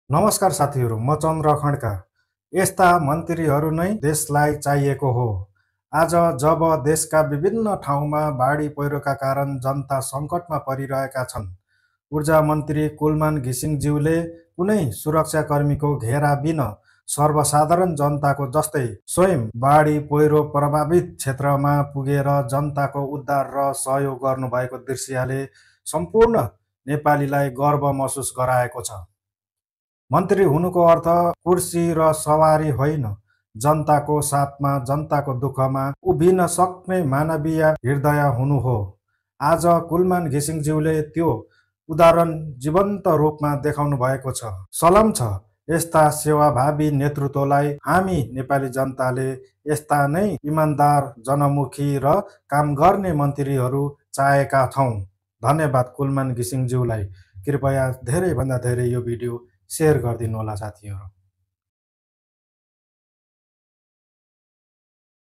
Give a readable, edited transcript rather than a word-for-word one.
नमस्कार साथीहरू, म चन्द्र खड्का। यस्ता मन्त्रीहरू नै देशलाई चाहिएको हो। आज जब देशका विभिन्न ठाउँमा बाढी पहिरोका कारण जनता सङ्कटमा परिरहेका छन्, ऊर्जा मन्त्री कुलमान घिसिङज्यूले कुनै सुरक्षाकर्मीको घेरा बिना सर्वसाधारण जनताको जस्तै स्वयं बाढी पहिरो प्रभावित क्षेत्रमा पुगेर जनताको उद्धार र सहयोग गर्नुभएको दृश्यले सम्पूर्ण नेपालीलाई गर्व महसुस गराएको छ। मन्त्री हुनुको अर्थ कुर्सी र सवारी होइन, जनताको साथमा जनताको दुःखमा उभिन सक्ने मानवीय हृदय हुनु हो। आज कुलमान घिसिङज्यूले त्यो उदाहरण जीवन्त रूपमा देखाउनु भएको छ। सलाम छ यस्ता सेवाभावी नेतृत्वलाई। हामी नेपाली जनताले यस्ता नै इमान्दार, जनमुखी र काम गर्ने मन्त्रीहरू चाहेका छौँ। धन्यवाद कुलमान घिसिङज्यूलाई। कृपया धेरैभन्दा धेरै यो भिडियो सेयर गरिदिनु होला साथीहरू।